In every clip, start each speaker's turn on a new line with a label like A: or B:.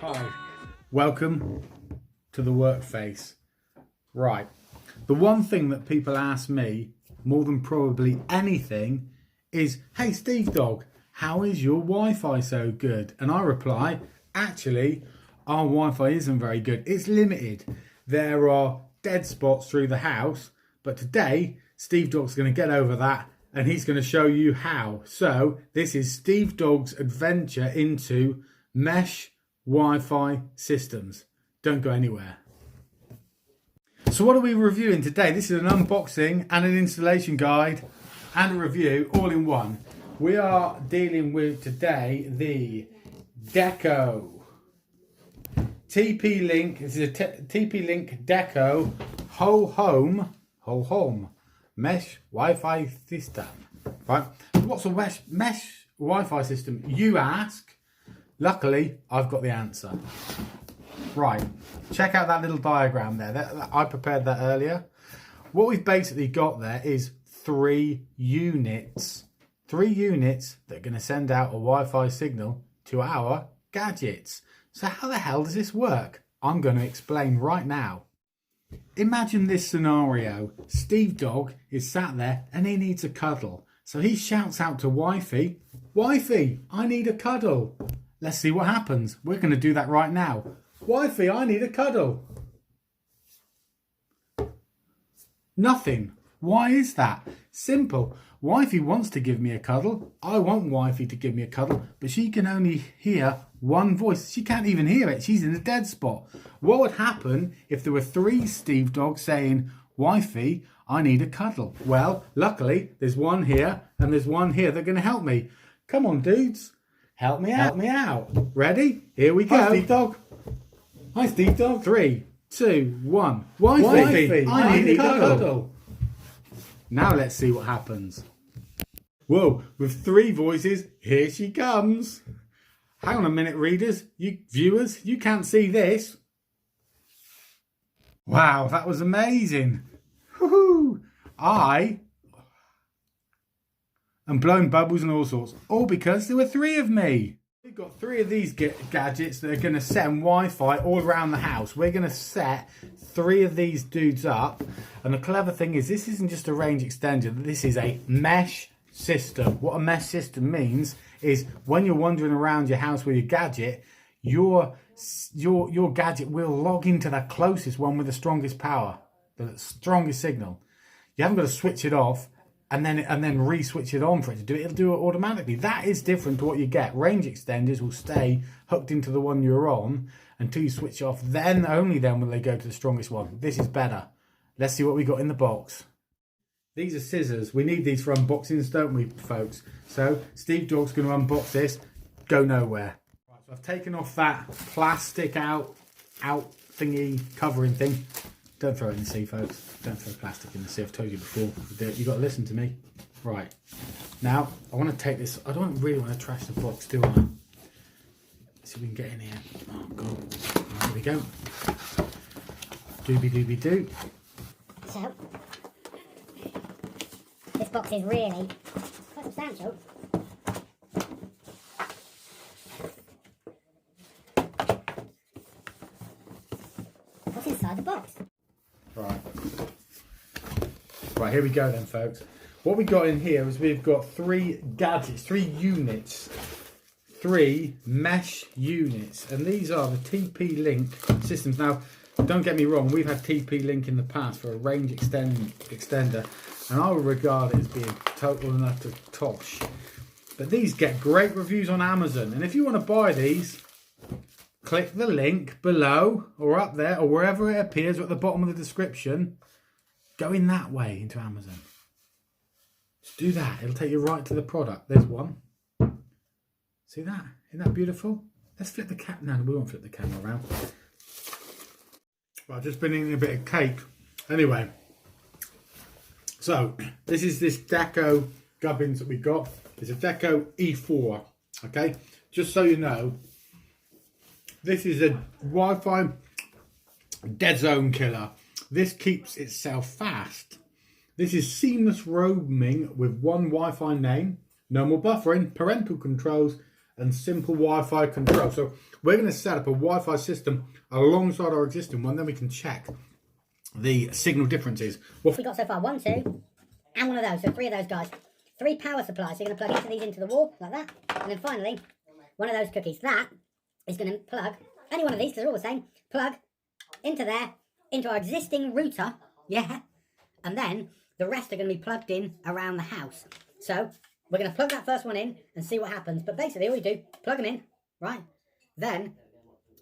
A: Hi, welcome to the workface. Right, the one thing that people ask me more than probably anything is, hey Steve Dog, how is your Wi-Fi so good? And I reply, actually, our Wi-Fi isn't very good. It's limited. There are dead spots through the house, but today Steve Dog's going to get over that and he's going to show you how. So this is Steve Dog's adventure into mesh Wi-Fi systems. Don't go anywhere. So what are we reviewing today? This is an unboxing and an installation guide and a review all in one. We are dealing with today the Deco TP-Link. This is a TP-Link Deco whole home mesh Wi-Fi system. Right? What's a mesh Wi-Fi system, you ask? Luckily, I've got the answer. Right, check out that little diagram there. I prepared that earlier. What we've basically got there is three units that are going to send out a Wi-Fi signal to our gadgets. So how the hell does this work? I'm going to explain right now. Imagine this scenario. Steve Dog is sat there and he needs a cuddle. So he shouts out to Wi-Fi, Wi-Fi, I need a cuddle. Let's see what happens. We're going to do that right now. Wi-Fi, I need a cuddle. Nothing. Why is that? Simple. Wi-Fi wants to give me a cuddle. I want Wi-Fi to give me a cuddle, but she can only hear one voice. She can't even hear it. She's in a dead spot. What would happen if there were three Steve Dogs saying, Wi-Fi, I need a cuddle? Well, luckily, there's one here and there's one here. They're going to help me. Come on, dudes. Help me out. Ready? Here we go. Hi, Steve Dog. Hi, Steve Dog. 3, 2, 1. Wi-Fi, I need a cuddle. Now let's see what happens. Whoa, with three voices, here she comes. Hang on a minute, readers. You viewers, you can't see this. Wow, that was amazing. Woohoo! I am blowing bubbles and all sorts. All because there were three of me. We've got three of these gadgets that are going to send Wi-Fi all around the house. We're going to set three of these dudes up. And the clever thing is, this isn't just a range extender. This is a mesh system. What a mesh system means is when you're wandering around your house with your gadget, your gadget will log into the closest one with the strongest power, the strongest signal. You haven't got to switch it off and then re-switch it on for it to do it. It'll do it automatically. That is different to what you get. Range extenders will stay hooked into the one you're on until you switch off. Then, only then will they go to the strongest one. This is better. Let's see what we got in the box. These are scissors. We need these for unboxings, don't we, folks? So Steve Dog's going to unbox this. Go nowhere. Right, so I've taken off that plastic out thingy covering thing. Don't throw it in the sea, folks. Don't throw plastic in the sea. I've told you before. You've got to listen to me. Right. Now, I want to take this. I don't really want to trash the box, do I? Let's see if we can get in here. Oh, God. Right, here we go. Doobie-doobie-doo.
B: So, this box is really quite substantial. What's inside the box?
A: Right, here we go then, folks. What we got in here is we've got three gadgets, three units, three mesh units, and these are the TP-Link systems. Now, don't get me wrong, we've had TP-Link in the past for a range extender, and I would regard it as being total and utter tosh. But these get great reviews on Amazon, and if you want to buy these, click the link below or up there or wherever it appears or at the bottom of the description. Go in that way into Amazon. Just do that. It'll take you right to the product. There's one. See that? Isn't that beautiful? Let's flip the camera. No, we won't flip the camera around. Well, I've just been eating a bit of cake. Anyway. So, this is this Deco gubbins that we got. It's a Deco E4. Okay? Just so you know, this is a Wi-Fi dead zone killer. This keeps itself fast. This is seamless roaming with one Wi-Fi name, no more buffering, parental controls, and simple Wi-Fi control. So we're going to set up a Wi-Fi system alongside our existing one, then we can check the signal differences.
B: What we got so far? 1, 2, and one of those. So 3 of those guys. 3 power supplies. So you're going to plug each of these into the wall like that, and then finally one of those cookies. That is going to plug any one of these because they're all the same. Plug into there, into our existing router. Yeah, and then the rest are going to be plugged in around the house. So we're going to plug that first one in and see what happens. But basically, all you do, plug them in, right? Then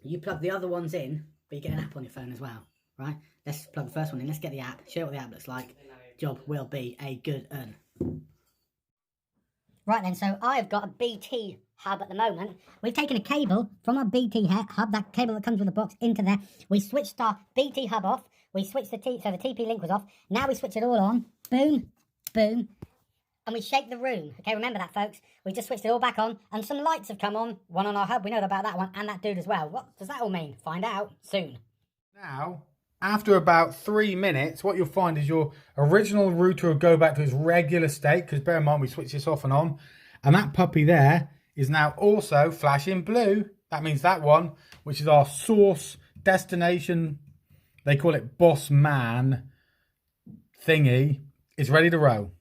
B: you plug the other ones in, but you get an app on your phone as well, right? Let's plug the first one in. Let's get the app. Show you what the app looks like. Job will be a good un. Right then, so I've got a BT hub at the moment. We've taken a cable from our BT hub, that cable that comes with the box, into there. We switched our BT hub off. We switched so the TP link was off. Now we switch it all on. Boom, boom. And we shake the room. Okay, remember that, folks. We just switched it all back on, and some lights have come on. One on our hub, we know about that one, and that dude as well. What does that all mean? Find out soon.
A: Now, after about 3 minutes, what you'll find is your original router will go back to its regular state, because bear in mind we switch this off and on, and that puppy there is now also flashing blue. That means that one, which is our source destination, they call it boss man thingy, is ready to roll.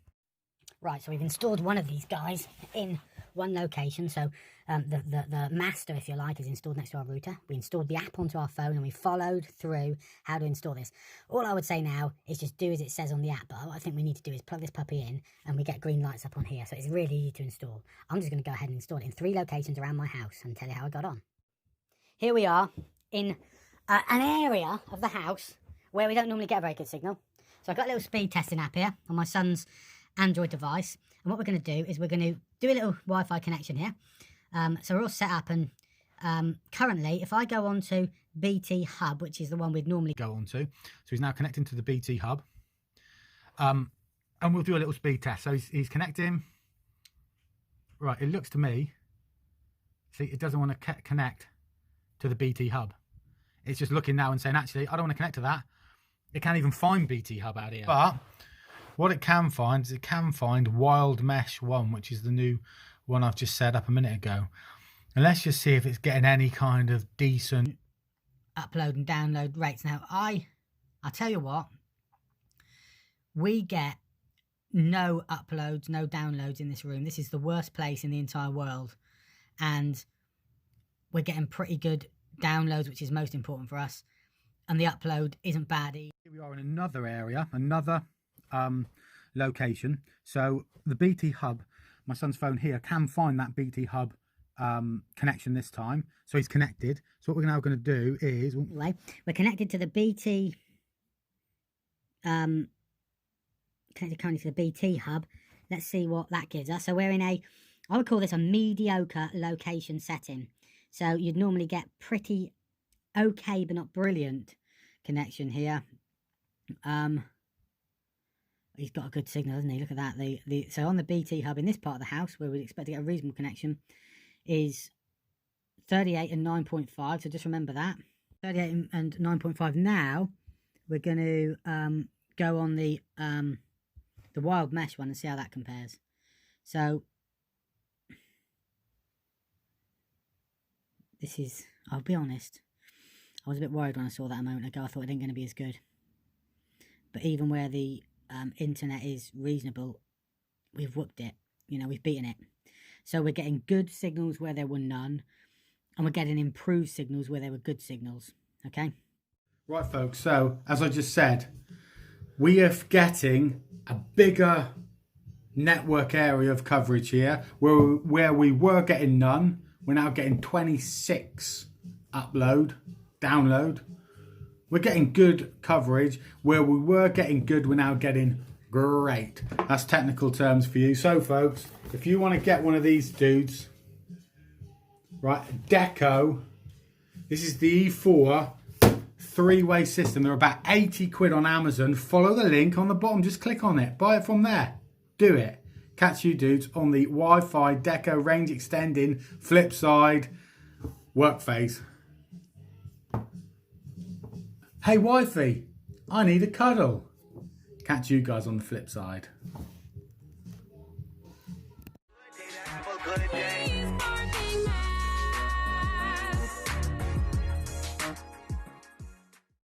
B: Right, so we've installed one of these guys in one location. So the master, if you like, is installed next to our router. We installed the app onto our phone and we followed through how to install this. All I would say now is just do as it says on the app. But what I think we need to do is plug this puppy in and we get green lights up on here. So it's really easy to install. I'm just going to go ahead and install it in 3 locations around my house and tell you how I got on. Here we are in an area of the house where we don't normally get a very good signal. So I've got a little speed testing app here on my son's Android device, and what we're going to do is we're going to do a little Wi-Fi connection here. So we're all set up, and currently if I go on to BT hub, which is the one we'd normally
A: go on to, so he's now connecting to the BT hub, and we'll do a little speed test. So he's connecting. Right, it looks to me, see, it doesn't want to connect to the BT hub. It's just looking now and saying, actually, I don't want to connect to that. It can't even find BT hub out here. But what it can find is it can find Wild Mesh 1, which is the new one I've just set up a minute ago. And let's just see if it's getting any kind of decent
B: upload and download rates. Now, I'll tell you what, we get no uploads, no downloads in this room. This is the worst place in the entire world. And we're getting pretty good downloads, which is most important for us. And the upload isn't bad either.
A: Here we are in another area, another location. So the BT hub, my son's phone here can find that BT hub connection this time. So he's connected. So what we're now going to do is
B: we're connected to the BT connected currently to the BT hub. Let's see what that gives us. So we're in I would call this a mediocre location setting. So you'd normally get pretty okay but not brilliant connection here. He's got a good signal, hasn't he? Look at that. So on the BT hub in this part of the house, where we'd expect to get a reasonable connection, is 38 and 9.5. So just remember that. 38 and 9.5. Now we're going to go on the Wild Mesh one and see how that compares. So this is, I'll be honest, I was a bit worried when I saw that a moment ago. I thought it ain't going to be as good. But even where the internet is reasonable, we've whooped it. You know, we've beaten it. So we're getting good signals where there were none, and we're getting improved signals where there were good signals. Okay?
A: Right, folks. So, as I just said, we are getting a bigger network area of coverage here. Where we were getting none, we're now getting 26 upload, download. We're getting good coverage. Where we were getting good, we're now getting great. That's technical terms for you. So, folks, if you want to get one of these dudes, right, Deco, this is the E4 3-way system. They're about 80 quid on Amazon. Follow the link on the bottom. Just click on it. Buy it from there. Do it. Catch you dudes on the Wi-Fi Deco range extending flip side work phase. Hey, wifey, I need a cuddle. Catch you guys on the flip side.
C: Have a good day.